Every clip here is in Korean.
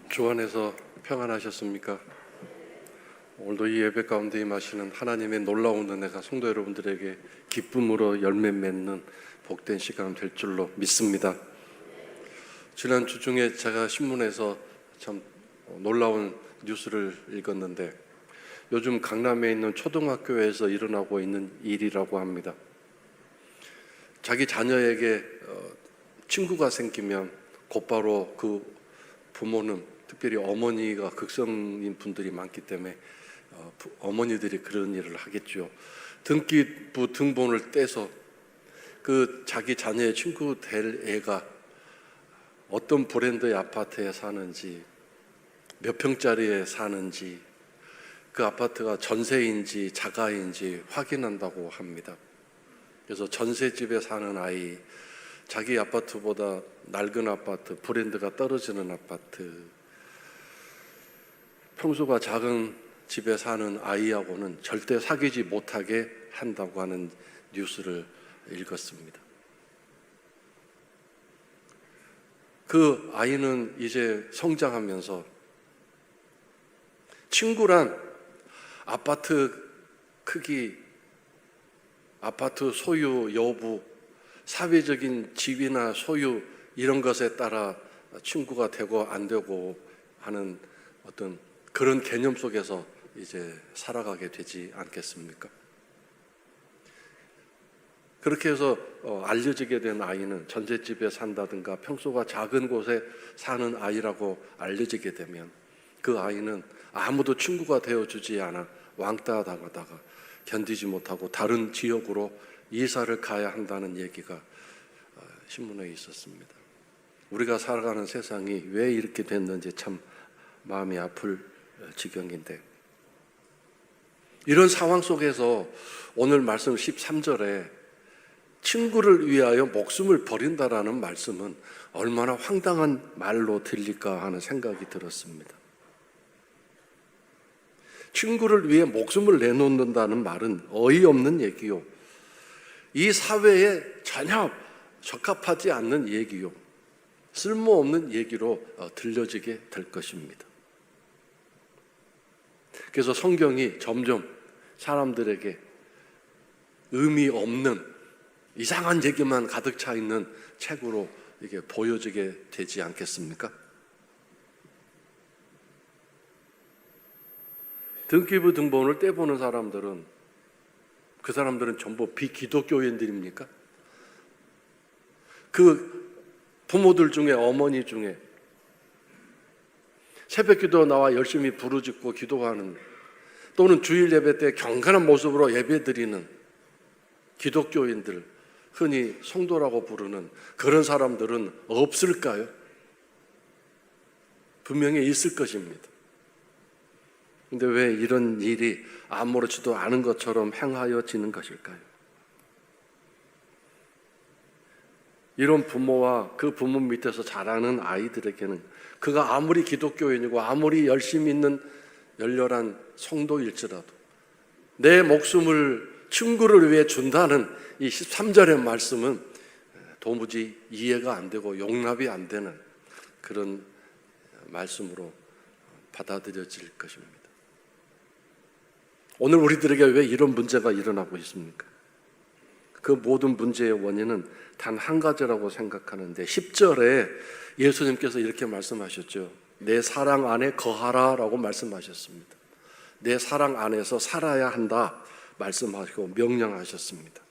주 안에서 평안하셨습니까? 오늘도 이 예배 가운데 임하시는 하나님의 놀라운 은혜가 성도 여러분들에게 기쁨으로 열매 맺는 복된 시간 될 줄로 믿습니다. 지난 주 중에 제가 신문에서 참 놀라운 뉴스를 읽었는데, 요즘 강남에 있는 초등학교에서 일어나고 있는 일이라고 합니다. 자기 자녀에게 친구가 생기면 곧바로 그 부모는, 특별히 어머니가 극성인 분들이 많기 때문에 어머니들이 그런 일을 하겠죠. 등기부 등본을 떼서 그 자기 자녀의 친구 될 애가 어떤 브랜드의 아파트에 사는지, 몇 평짜리에 사는지, 그 아파트가 전세인지 자가인지 확인한다고 합니다. 그래서 전세집에 사는 아이, 자기 아파트보다 낡은 아파트, 브랜드가 떨어지는 아파트, 평수가 작은 집에 사는 아이하고는 절대 사귀지 못하게 한다고 하는 뉴스를 읽었습니다. 그 아이는 이제 성장하면서 친구란 아파트 크기, 아파트 소유 여부, 사회적인 지위나 소유 이런 것에 따라 친구가 되고 안 되고 하는 어떤 그런 개념 속에서 이제 살아가게 되지 않겠습니까? 그렇게 해서 알려지게 된 아이는 전셋집에 산다든가 평수가 작은 곳에 사는 아이라고 알려지게 되면 그 아이는 아무도 친구가 되어주지 않아 왕따 당하다가 견디지 못하고 다른 지역으로 이사를 가야 한다는 얘기가 신문에 있었습니다. 우리가 살아가는 세상이 왜 이렇게 됐는지 참 마음이 아플 지경인데, 이런 상황 속에서 오늘 말씀 13절에 친구를 위하여 목숨을 버린다라는 말씀은 얼마나 황당한 말로 들릴까 하는 생각이 들었습니다. 친구를 위해 목숨을 내놓는다는 말은 어이없는 얘기요, 이 사회에 전혀 적합하지 않는 얘기요, 쓸모없는 얘기로 들려지게 될 것입니다. 그래서 성경이 점점 사람들에게 의미 없는 이상한 얘기만 가득 차 있는 책으로 이게 보여지게 되지 않겠습니까? 등기부 등본을 떼보는 사람들은, 그 사람들은 전부 비기독교인들입니까? 그 부모들 중에, 어머니 중에 새벽기도 나와 열심히 부르짖고 기도하는, 또는 주일 예배 때 경건한 모습으로 예배드리는 기독교인들, 흔히 성도라고 부르는 그런 사람들은 없을까요? 분명히 있을 것입니다. 근데 왜 이런 일이 아무렇지도 않은 것처럼 행하여지는 것일까요? 이런 부모와 그 부모 밑에서 자라는 아이들에게는 그가 아무리 기독교인이고 아무리 열심히 있는 열렬한 성도일지라도 내 목숨을 친구를 위해 준다는 이 13절의 말씀은 도무지 이해가 안 되고 용납이 안 되는 그런 말씀으로 받아들여질 것입니다. 오늘 우리들에게 왜 이런 문제가 일어나고 있습니까? 그 모든 문제의 원인은 단 한 가지라고 생각하는데, 10절에 예수님께서 이렇게 말씀하셨죠. 내 사랑 안에 거하라 라고 말씀하셨습니다. 내 사랑 안에서 살아야 한다 말씀하시고 명령하셨습니다.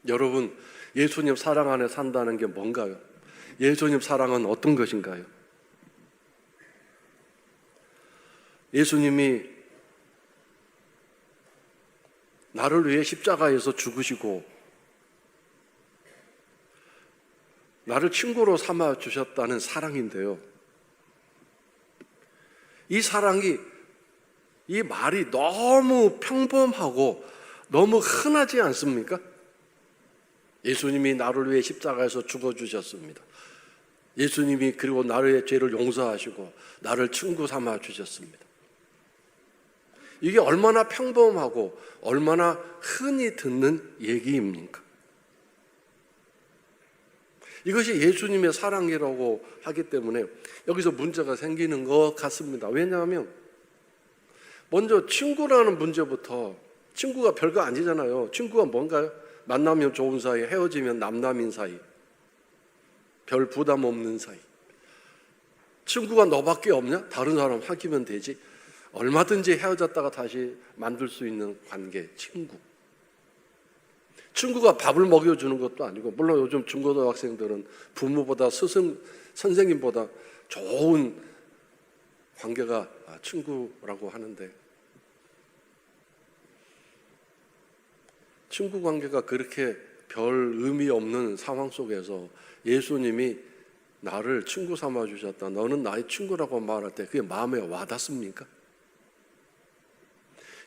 여러분, 예수님 사랑 안에 산다는 게 뭔가요? 예수님 사랑은 어떤 것인가요? 예수님이 나를 위해 십자가에서 죽으시고 나를 친구로 삼아 주셨다는 사랑인데요, 이 사랑이, 이 말이 너무 평범하고 너무 흔하지 않습니까? 예수님이 나를 위해 십자가에서 죽어주셨습니다. 예수님이 그리고 나의 죄를 용서하시고 나를 친구 삼아 주셨습니다. 이게 얼마나 평범하고 얼마나 흔히 듣는 얘기입니까? 이것이 예수님의 사랑이라고 하기 때문에 여기서 문제가 생기는 것 같습니다. 왜냐하면 먼저 친구라는 문제부터, 친구가 별거 아니잖아요. 친구가 뭔가요? 만나면 좋은 사이, 헤어지면 남남인 사이, 별 부담 없는 사이. 친구가 너밖에 없냐? 다른 사람 사귀면 되지. 얼마든지 헤어졌다가 다시 만들 수 있는 관계, 친구. 친구가 밥을 먹여주는 것도 아니고, 물론 요즘 중고등학생들은 부모보다 선생님보다 좋은 관계가 친구라고 하는데, 친구 관계가 그렇게 별 의미 없는 상황 속에서 예수님이 나를 친구 삼아 주셨다, 너는 나의 친구라고 말할 때 그게 마음에 와닿습니까?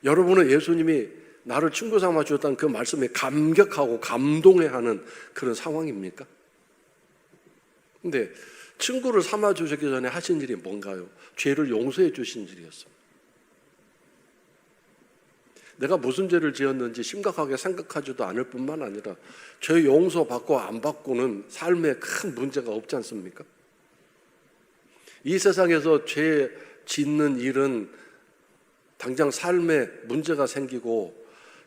여러분은 예수님이 나를 친구 삼아 주셨다는 그 말씀에 감격하고 감동해하는 그런 상황입니까? 근데 친구를 삼아 주셨기 전에 하신 일이 뭔가요? 죄를 용서해 주신 일이었습니다. 내가 무슨 죄를 지었는지 심각하게 생각하지도 않을 뿐만 아니라 죄 용서받고 안 받고는 삶에 큰 문제가 없지 않습니까? 이 세상에서 죄 짓는 일은 당장 삶에 문제가 생기고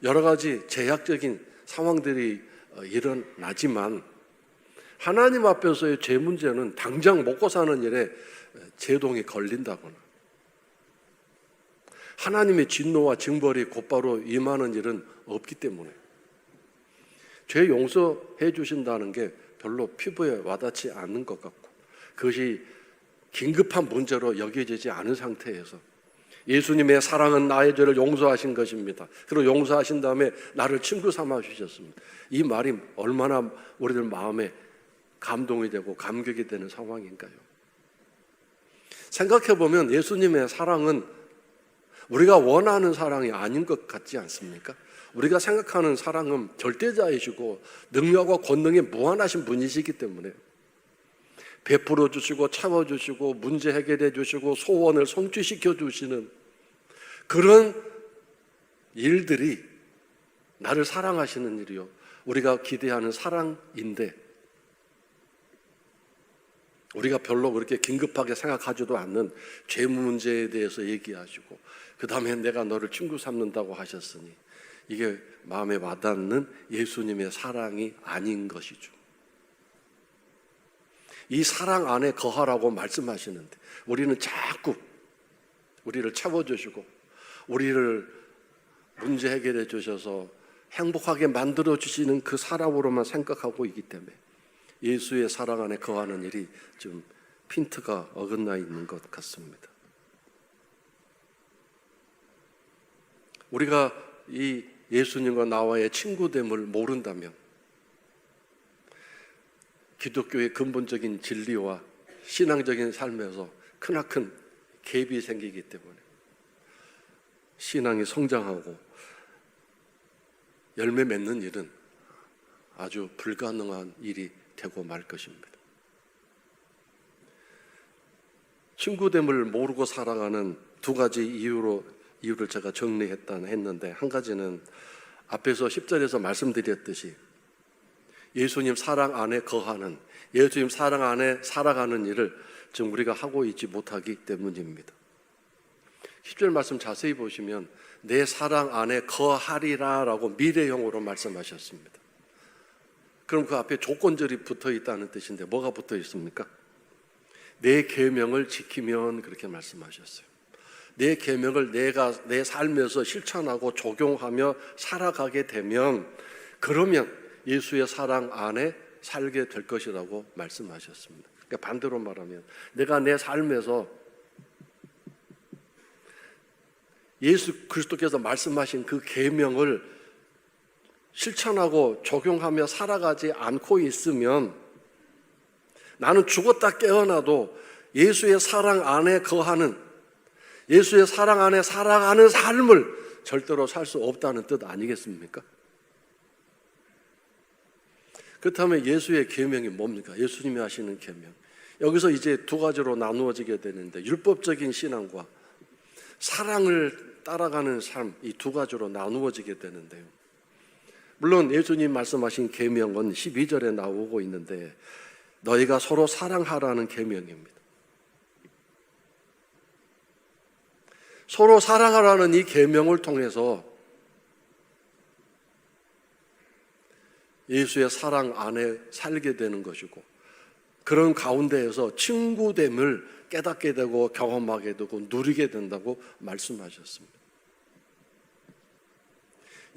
여러 가지 제약적인 상황들이 일어나지만, 하나님 앞에서의 죄 문제는 당장 먹고 사는 일에 제동이 걸린다거나 하나님의 진노와 징벌이 곧바로 임하는 일은 없기 때문에 죄 용서해 주신다는 게 별로 피부에 와닿지 않는 것 같고, 그것이 긴급한 문제로 여겨지지 않은 상태에서 예수님의 사랑은 나의 죄를 용서하신 것입니다. 그리고 용서하신 다음에 나를 친구 삼아 주셨습니다. 이 말이 얼마나 우리들 마음에 감동이 되고 감격이 되는 상황인가요? 생각해 보면 예수님의 사랑은 우리가 원하는 사랑이 아닌 것 같지 않습니까? 우리가 생각하는 사랑은 절대자이시고 능력과 권능이 무한하신 분이시기 때문에 베풀어 주시고 채워주시고 문제 해결해 주시고 소원을 성취시켜 주시는 그런 일들이 나를 사랑하시는 일이요, 우리가 기대하는 사랑인데, 우리가 별로 그렇게 긴급하게 생각하지도 않는 죄 문제에 대해서 얘기하시고 그 다음에 내가 너를 친구 삼는다고 하셨으니 이게 마음에 와닿는 예수님의 사랑이 아닌 것이죠. 이 사랑 안에 거하라고 말씀하시는데 우리는 자꾸 우리를 채워주시고 우리를 문제 해결해 주셔서 행복하게 만들어 주시는 그 사랑으로만 생각하고 있기 때문에 예수의 사랑 안에 거하는 일이 좀 핀트가 어긋나 있는 것 같습니다. 우리가 이 예수님과 나와의 친구됨을 모른다면 기독교의 근본적인 진리와 신앙적인 삶에서 크나큰 갭이 생기기 때문에 신앙이 성장하고 열매 맺는 일은 아주 불가능한 일이 되고 말 것입니다. 친구됨을 모르고 살아가는 두 가지 이유를 제가 했는데, 한 가지는 앞에서 10절에서 말씀드렸듯이 예수님 사랑 안에 거하는, 예수님 사랑 안에 살아가는 일을 지금 우리가 하고 있지 못하기 때문입니다. 10절 말씀 자세히 보시면 내 사랑 안에 거하리라 라고 미래형으로 말씀하셨습니다. 그럼 그 앞에 조건절이 붙어 있다는 뜻인데 뭐가 붙어 있습니까? 내 계명을 지키면, 그렇게 말씀하셨어요. 내 계명을 내가 내 삶에서 실천하고 적용하며 살아가게 되면, 그러면 예수의 사랑 안에 살게 될 것이라고 말씀하셨습니다. 그러니까 반대로 말하면 내가 내 삶에서 예수 그리스도께서 말씀하신 그 계명을 실천하고 적용하며 살아가지 않고 있으면 나는 죽었다 깨어나도 예수의 사랑 안에 거하는, 예수의 사랑 안에 살아가는 삶을 절대로 살 수 없다는 뜻 아니겠습니까? 그렇다면 예수의 계명이 뭡니까? 예수님이 하시는 계명, 여기서 이제 두 가지로 나누어지게 되는데, 율법적인 신앙과 사랑을 따라가는 삶, 이 두 가지로 나누어지게 되는데요. 물론 예수님 말씀하신 계명은 12절에 나오고 있는데 너희가 서로 사랑하라는 계명입니다. 서로 사랑하라는 이 계명을 통해서 예수의 사랑 안에 살게 되는 것이고, 그런 가운데에서 친구됨을 깨닫게 되고 경험하게 되고 누리게 된다고 말씀하셨습니다.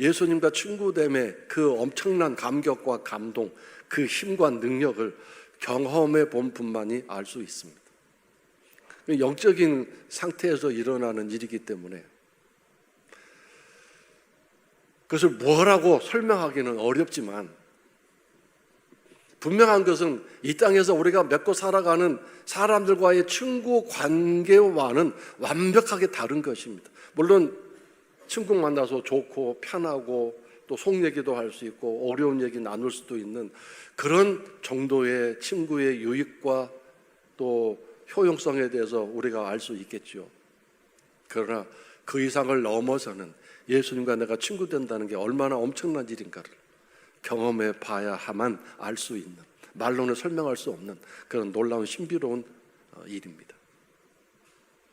예수님과 친구됨의 그 엄청난 감격과 감동, 그 힘과 능력을 경험해 본 분만이 알 수 있습니다. 영적인 상태에서 일어나는 일이기 때문에 그것을 뭐라고 설명하기는 어렵지만, 분명한 것은 이 땅에서 우리가 맺고 살아가는 사람들과의 친구 관계와는 완벽하게 다른 것입니다. 물론 친구 만나서 좋고 편하고 또 속 얘기도 할 수 있고 어려운 얘기 나눌 수도 있는 그런 정도의 친구의 유익과 또 효용성에 대해서 우리가 알 수 있겠죠. 그러나 그 이상을 넘어서는 예수님과 내가 친구 된다는 게 얼마나 엄청난 일인가를 경험해 봐야만 알 수 있는, 말로는 설명할 수 없는 그런 놀라운 신비로운 일입니다.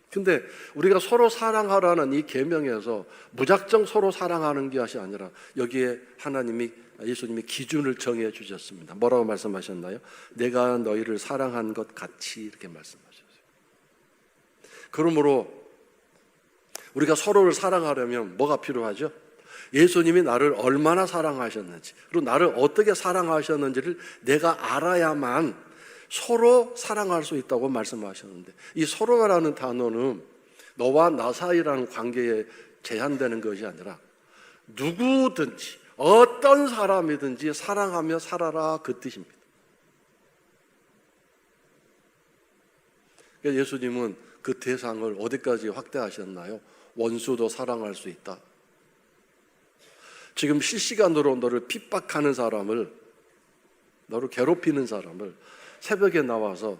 근데 우리가 서로 사랑하라는 이 계명에서 무작정 서로 사랑하는 것이 아니라 여기에 예수님이 기준을 정해 주셨습니다. 뭐라고 말씀하셨나요? 내가 너희를 사랑한 것 같이, 이렇게 말씀하셨어요. 그러므로 우리가 서로를 사랑하려면 뭐가 필요하죠? 예수님이 나를 얼마나 사랑하셨는지, 그리고 나를 어떻게 사랑하셨는지를 내가 알아야만 서로 사랑할 수 있다고 말씀하셨는데, 이 서로라는 단어는 너와 나 사이라는 관계에 제한되는 것이 아니라 누구든지 어떤 사람이든지 사랑하며 살아라, 그 뜻입니다. 그러니까 예수님은 그 대상을 어디까지 확대하셨나요? 원수도 사랑할 수 있다. 지금 실시간으로 너를 핍박하는 사람을, 너를 괴롭히는 사람을 새벽에 나와서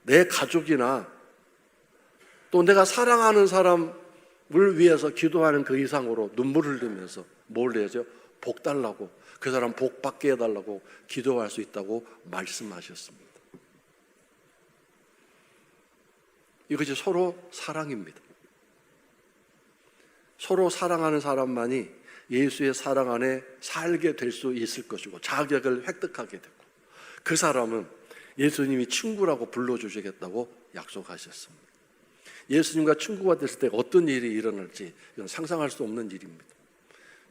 내 가족이나 또 내가 사랑하는 사람을 위해서 기도하는 그 이상으로 눈물을 흘리면서 뭘 해야죠? 복 달라고, 그 사람 복 받게 해달라고 기도할 수 있다고 말씀하셨습니다. 이것이 서로 사랑입니다. 서로 사랑하는 사람만이 예수의 사랑 안에 살게 될 수 있을 것이고 자격을 획득하게 되고, 그 사람은 예수님이 친구라고 불러주시겠다고 약속하셨습니다. 예수님과 친구가 됐을 때 어떤 일이 일어날지 이건 상상할 수 없는 일입니다.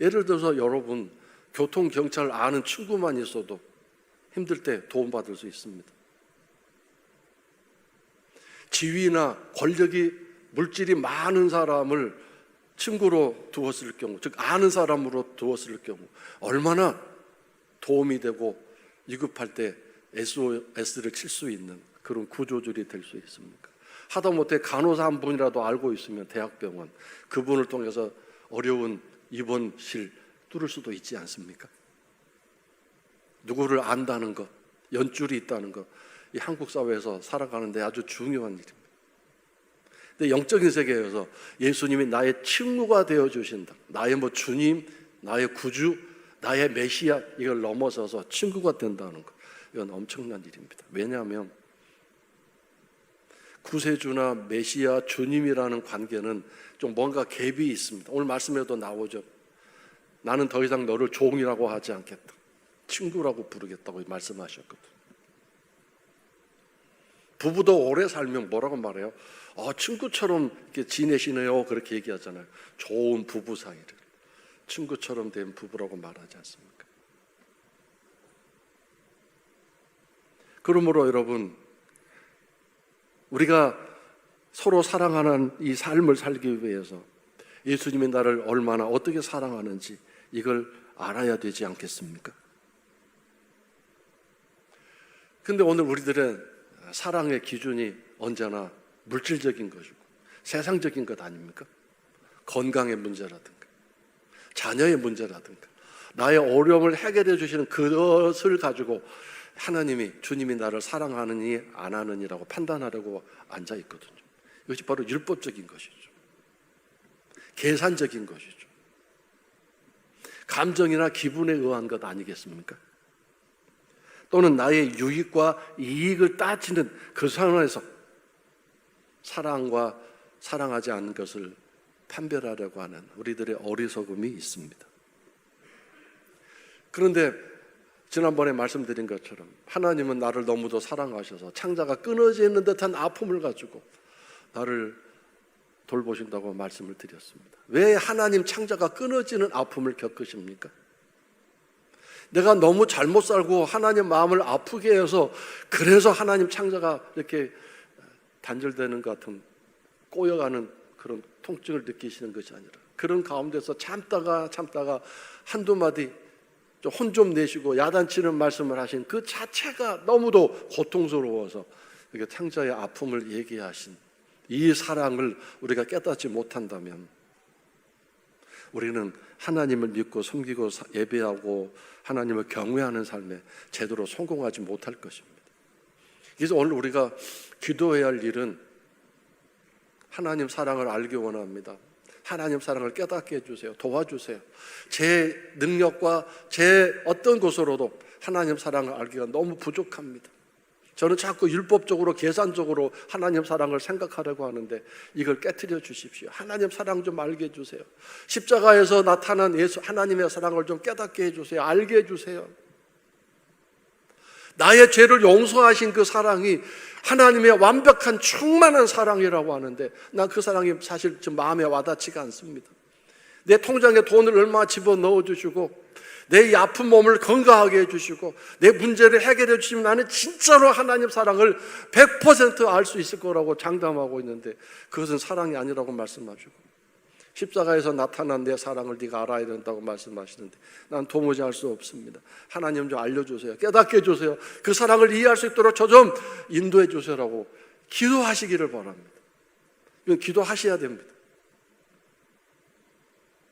예를 들어서 여러분, 교통경찰 아는 친구만 있어도 힘들 때 도움받을 수 있습니다. 지위나 권력이, 물질이 많은 사람을 친구로 두었을 경우, 즉 아는 사람으로 두었을 경우 얼마나 도움이 되고 위급할 때 SOS를 칠 수 있는 그런 구조줄이 될 수 있습니까? 하다못해 간호사 한 분이라도 알고 있으면 대학병원, 그분을 통해서 어려운 입원실 뚫을 수도 있지 않습니까? 누구를 안다는 것, 연줄이 있다는 것, 이 한국 사회에서 살아가는데 아주 중요한 일입니다. 근데 영적인 세계에서 예수님이 나의 친구가 되어주신다, 나의 주님, 나의 구주, 나의 메시아, 이걸 넘어서서 친구가 된다는 것, 이건 엄청난 일입니다. 왜냐하면 구세주나 메시아, 주님이라는 관계는 좀 뭔가 갭이 있습니다. 오늘 말씀에도 나오죠. 나는 더 이상 너를 종이라고 하지 않겠다, 친구라고 부르겠다고 말씀하셨거든요. 부부도 오래 살면 뭐라고 말해요? 친구처럼 이렇게 지내시네요, 그렇게 얘기하잖아요. 좋은 부부 사이를 친구처럼 된 부부라고 말하지 않습니까? 그러므로 여러분, 우리가 서로 사랑하는 이 삶을 살기 위해서 예수님이 나를 얼마나 어떻게 사랑하는지 이걸 알아야 되지 않겠습니까? 근데 오늘 우리들은 사랑의 기준이 언제나 물질적인 것이고 세상적인 것 아닙니까? 건강의 문제라든가 자녀의 문제라든가 나의 어려움을 해결해 주시는 그것을 가지고 하나님이, 주님이 나를 사랑하느니 안 하느니라고 판단하려고 앉아 있거든요. 이것이 바로 율법적인 것이죠. 계산적인 것이죠. 감정이나 기분에 의한 것 아니겠습니까? 또는 나의 유익과 이익을 따지는 그 상황에서 사랑과 사랑하지 않는 것을 판별하려고 하는 우리들의 어리석음이 있습니다. 그런데 지난번에 말씀드린 것처럼 하나님은 나를 너무도 사랑하셔서 창자가 끊어져 있는 듯한 아픔을 가지고 나를 돌보신다고 말씀을 드렸습니다. 왜 하나님 창자가 끊어지는 아픔을 겪으십니까? 내가 너무 잘못 살고 하나님 마음을 아프게 해서 그래서 하나님 창자가 이렇게 단절되는 것 같은 꼬여가는 그런 통증을 느끼시는 것이 아니라 그런 가운데서 참다가 한두 마디 혼 좀 내시고 야단치는 말씀을 하신 그 자체가 너무도 고통스러워서 창자의 아픔을 얘기하신 이 사랑을 우리가 깨닫지 못한다면 우리는 하나님을 믿고 섬기고 예배하고 하나님을 경외하는 삶에 제대로 성공하지 못할 것입니다. 그래서 오늘 우리가 기도해야 할 일은 하나님 사랑을 알기 원합니다. 하나님 사랑을 깨닫게 해주세요. 도와주세요. 제 능력과 제 어떤 것으로도 하나님 사랑을 알기가 너무 부족합니다. 저는 자꾸 율법적으로 계산적으로 하나님 사랑을 생각하려고 하는데 이걸 깨트려 주십시오. 하나님 사랑 좀 알게 해주세요. 십자가에서 나타난 예수 하나님의 사랑을 좀 깨닫게 해주세요. 알게 해주세요. 나의 죄를 용서하신 그 사랑이 하나님의 완벽한 충만한 사랑이라고 하는데 난 그 사랑이 사실 좀 마음에 와닿지가 않습니다. 내 통장에 돈을 얼마 집어넣어 주시고 내 이 아픈 몸을 건강하게 해주시고 내 문제를 해결해 주시면 나는 진짜로 하나님 사랑을 100% 알 수 있을 거라고 장담하고 있는데 그것은 사랑이 아니라고 말씀하시고 십자가에서 나타난 내 사랑을 네가 알아야 된다고 말씀하시는데 난 도무지 알 수 없습니다. 하나님 좀 알려주세요. 깨닫게 해주세요. 그 사랑을 이해할 수 있도록 저 좀 인도해 주세요라고 기도하시기를 바랍니다. 이건 기도하셔야 됩니다.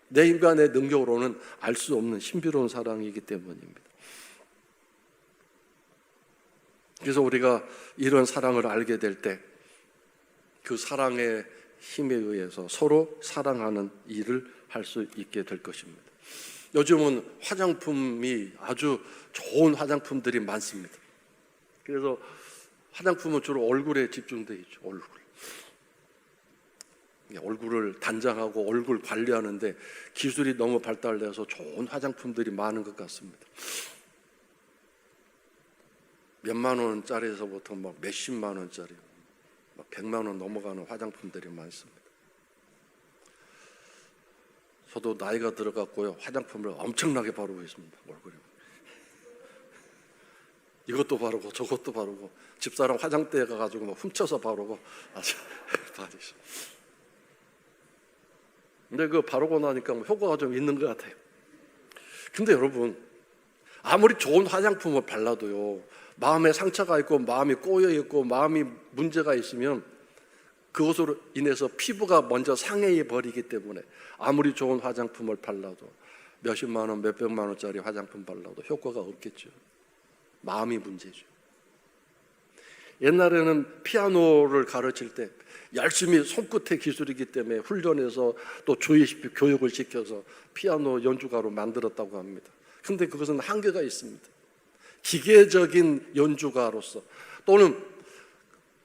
내 인간의 능력으로는 알 수 없는 신비로운 사랑이기 때문입니다. 그래서 우리가 이런 사랑을 알게 될 때 그 사랑의 힘에 의해서 서로 사랑하는 일을 할 수 있게 될 것입니다. 요즘은 화장품이 아주 좋은 화장품들이 많습니다. 그래서 화장품은 주로 얼굴에 집중되어 있죠. 얼굴을 단장하고 얼굴 관리하는데 기술이 너무 발달돼서 좋은 화장품들이 많은 것 같습니다. 몇만 원짜리에서부터 막 몇십만 원짜리, 막 100만 원 넘어가는 화장품들이 많습니다. 저도 나이가 들어갔고요. 화장품을 엄청나게 바르고 있습니다. 얼굴에. 이것도 바르고 저것도 바르고 집사람 화장대에 가가지고 막 훔쳐서 바르고 아주 바르죠. 근데 그 바르고 나니까 효과가 좀 있는 것 같아요. 근데 여러분 아무리 좋은 화장품을 발라도요 마음에 상처가 있고 마음이 꼬여 있고 마음이 문제가 있으면 그것으로 인해서 피부가 먼저 상해해 버리기 때문에 아무리 좋은 화장품을 발라도 몇십만 원, 몇백만 원짜리 화장품 발라도 효과가 없겠죠. 마음이 문제죠. 옛날에는 피아노를 가르칠 때 열심히 손끝의 기술이기 때문에 훈련해서 또 주의식 교육을 시켜서 피아노 연주가로 만들었다고 합니다. 근데 그것은 한계가 있습니다. 기계적인 연주가로서 또는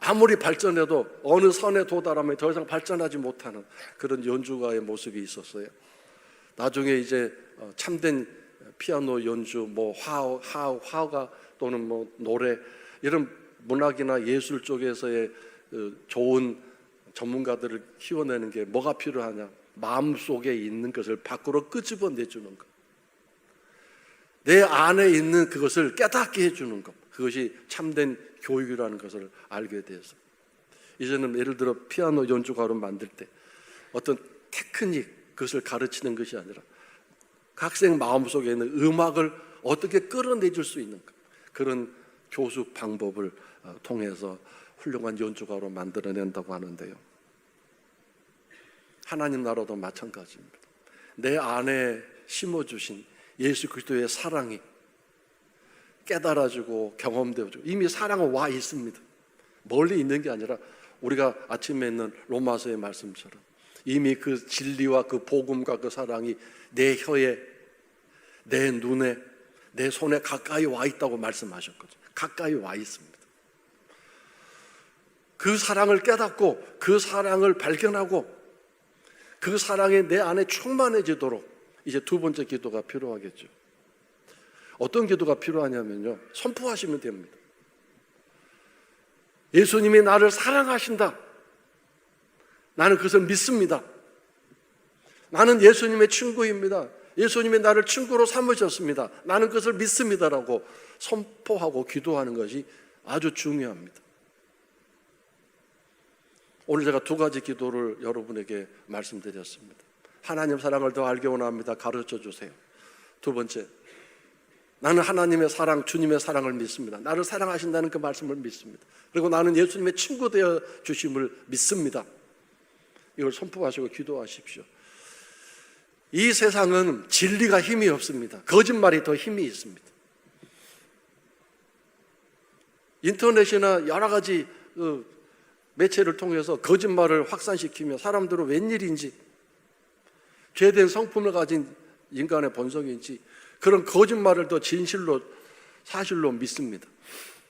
아무리 발전해도 어느 선에 도달하면 더 이상 발전하지 못하는 그런 연주가의 모습이 있었어요. 나중에 이제 참된 피아노 연주, 뭐 화가 또는 뭐 노래 이런 문학이나 예술 쪽에서의 좋은 전문가들을 키워내는 게 뭐가 필요하냐? 마음속에 있는 것을 밖으로 끄집어내주는 것. 내 안에 있는 그것을 깨닫게 해주는 것. 그것이 참된 교육이라는 것을 알게 되었습니다. 이제는 예를 들어 피아노 연주가로 만들 때 어떤 테크닉 그것을 가르치는 것이 아니라 학생 마음속에 있는 음악을 어떻게 끌어내줄 수 있는 것. 그런 교수 방법을 통해서 훌륭한 연주가로 만들어낸다고 하는데요. 하나님 나라도 마찬가지입니다. 내 안에 심어주신 예수 그리스도의 사랑이 깨달아지고 경험되어지고 이미 사랑은 와 있습니다. 멀리 있는 게 아니라 우리가 아침에 있는 로마서의 말씀처럼 이미 그 진리와 그 복음과 그 사랑이 내 혀에 내 눈에 내 손에 가까이 와 있다고 말씀하셨거든요. 가까이 와 있습니다. 그 사랑을 깨닫고 그 사랑을 발견하고 그 사랑이 내 안에 충만해지도록 이제 두 번째 기도가 필요하겠죠. 어떤 기도가 필요하냐면요, 선포하시면 됩니다. 예수님이 나를 사랑하신다. 나는 그것을 믿습니다. 나는 예수님의 친구입니다. 예수님이 나를 친구로 삼으셨습니다. 나는 그것을 믿습니다라고 선포하고 기도하는 것이 아주 중요합니다. 오늘 제가 두 가지 기도를 여러분에게 말씀드렸습니다. 하나님 사랑을 더 알게 원합니다. 가르쳐 주세요. 두 번째, 나는 하나님의 사랑, 주님의 사랑을 믿습니다. 나를 사랑하신다는 그 말씀을 믿습니다. 그리고 나는 예수님의 친구 되어 주심을 믿습니다. 이걸 선포하시고 기도하십시오. 이 세상은 진리가 힘이 없습니다. 거짓말이 더 힘이 있습니다. 인터넷이나 여러 가지 매체를 통해서 거짓말을 확산시키며 사람들은 웬일인지, 죄된 성품을 가진 인간의 본성인지 그런 거짓말을 더 진실로, 사실로 믿습니다.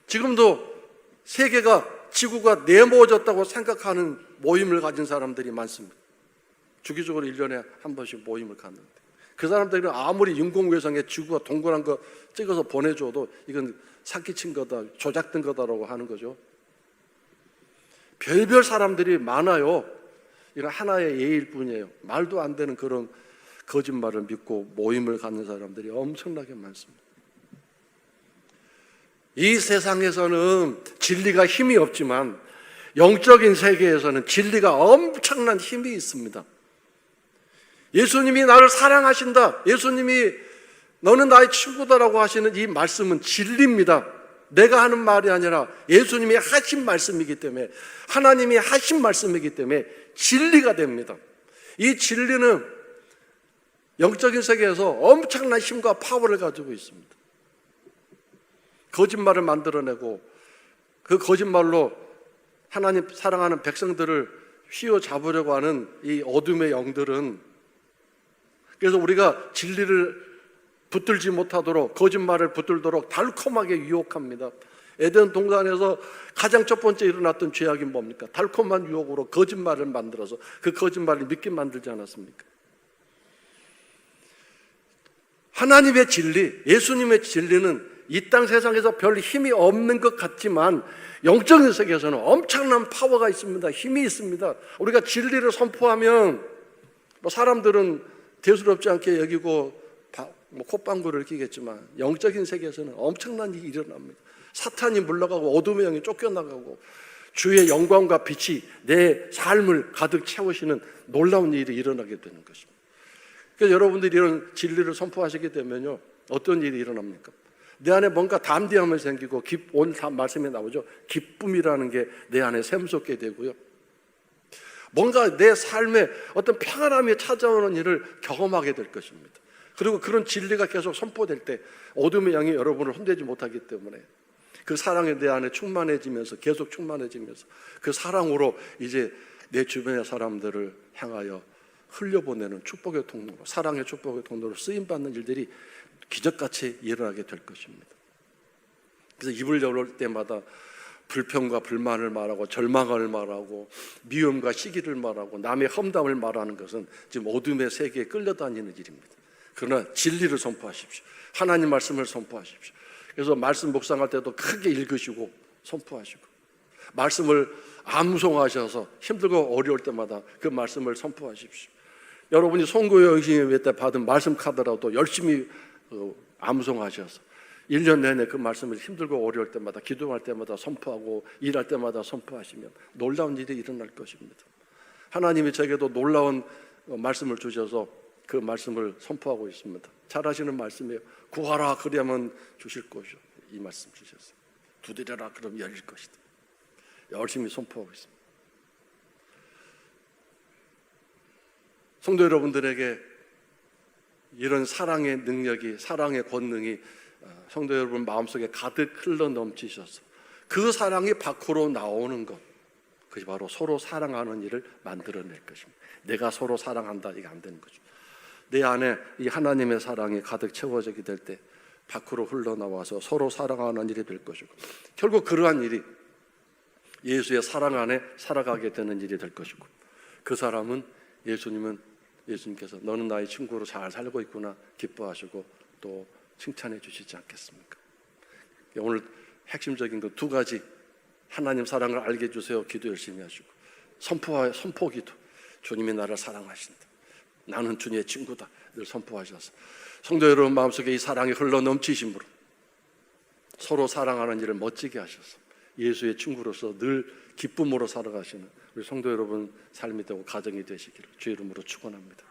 지금도 세계가, 지구가 네모졌다고 생각하는 모임을 가진 사람들이 많습니다. 주기적으로 1년에 한 번씩 모임을 갖는데, 그 사람들은 아무리 인공위성에 지구가 동그란 거 찍어서 보내줘도 이건 사기친 거다, 조작된 거다라고 하는 거죠. 별별 사람들이 많아요. 이건 하나의 예일 뿐이에요. 말도 안 되는 그런 거짓말을 믿고 모임을 갖는 사람들이 엄청나게 많습니다. 이 세상에서는 진리가 힘이 없지만 영적인 세계에서는 진리가 엄청난 힘이 있습니다. 예수님이 나를 사랑하신다, 예수님이 너는 나의 친구다라고 하시는 이 말씀은 진리입니다. 내가 하는 말이 아니라 예수님이 하신 말씀이기 때문에, 하나님이 하신 말씀이기 때문에 진리가 됩니다. 이 진리는 영적인 세계에서 엄청난 힘과 파워를 가지고 있습니다. 거짓말을 만들어내고 그 거짓말로 하나님 사랑하는 백성들을 휘어잡으려고 하는 이 어둠의 영들은, 그래서 우리가 진리를 붙들지 못하도록, 거짓말을 붙들도록 달콤하게 유혹합니다. 에덴 동산에서 가장 첫 번째 일어났던 죄악이 뭡니까? 달콤한 유혹으로 거짓말을 만들어서 그 거짓말을 믿게 만들지 않았습니까? 하나님의 진리, 예수님의 진리는 이 땅 세상에서 별 힘이 없는 것 같지만 영적인 세계에서는 엄청난 파워가 있습니다. 힘이 있습니다. 우리가 진리를 선포하면 사람들은 대수롭지 않게 여기고 콧방구를 끼겠지만 영적인 세계에서는 엄청난 일이 일어납니다. 사탄이 물러가고 어둠의 영이 쫓겨나가고 주의 영광과 빛이 내 삶을 가득 채우시는 놀라운 일이 일어나게 되는 것입니다. 그래서 여러분들이 이런 진리를 선포하시게 되면요, 어떤 일이 일어납니까? 내 안에 뭔가 담대함이 생기고, 오늘 말씀에 나오죠, 기쁨이라는 게 내 안에 샘솟게 되고요, 뭔가 내 삶에 어떤 평안함이 찾아오는 일을 경험하게 될 것입니다. 그리고 그런 진리가 계속 선포될 때 어둠의 영이 여러분을 혼내지 못하기 때문에 그 사랑이 내 안에 충만해지면서, 계속 충만해지면서 그 사랑으로 이제 내 주변의 사람들을 향하여 흘려보내는 축복의 통로로, 사랑의 축복의 통로로 쓰임받는 일들이 기적같이 일어나게 될 것입니다. 그래서 입을 열을 때마다 불평과 불만을 말하고 절망을 말하고 미움과 시기를 말하고 남의 험담을 말하는 것은 지금 어둠의 세계에 끌려다니는 일입니다. 그러나 진리를 선포하십시오. 하나님 말씀을 선포하십시오. 그래서 말씀 묵상할 때도 크게 읽으시고 선포하시고, 말씀을 암송하셔서 힘들고 어려울 때마다 그 말씀을 선포하십시오. 여러분이 선교의 영신회 때 받은 말씀 카드라도 열심히 암송하셔서 1년 내내 그 말씀을 힘들고 어려울 때마다, 기도할 때마다 선포하고 일할 때마다 선포하시면 놀라운 일이 일어날 것입니다. 하나님이 제게도 놀라운 말씀을 주셔서 그 말씀을 선포하고 있습니다. 잘하시는 말씀이에요. 구하라 그리하면 주실 것이요, 이 말씀 주셨어요. 두드려라 그럼 열릴 것이다. 열심히 선포하고 있습니다. 성도 여러분들에게 이런 사랑의 능력이, 사랑의 권능이 성도 여러분 마음속에 가득 흘러 넘치셔서 그 사랑이 밖으로 나오는 것, 그것이 바로 서로 사랑하는 일을 만들어낼 것입니다. 내가 서로 사랑한다, 이게 안 되는 거죠. 내 안에 이 하나님의 사랑이 가득 채워지게 될 때 밖으로 흘러나와서 서로 사랑하는 일이 될 것이고, 결국 그러한 일이 예수의 사랑 안에 살아가게 되는 일이 될 것이고, 그 사람은 예수님께서 너는 나의 친구로 잘 살고 있구나 기뻐하시고 또 칭찬해 주시지 않겠습니까? 오늘 핵심적인 그 두 가지, 하나님 사랑을 알게 해주세요 기도 열심히 하시고, 선포 기도, 주님이 나를 사랑하신다, 나는 주님의 친구다 늘 선포하셔서 성도 여러분 마음속에 이 사랑이 흘러 넘치심으로 서로 사랑하는 일을 멋지게 하셔서 예수의 친구로서 늘 기쁨으로 살아가시는 우리 성도 여러분 삶이 되고 가정이 되시기를 주의 이름으로 축원합니다.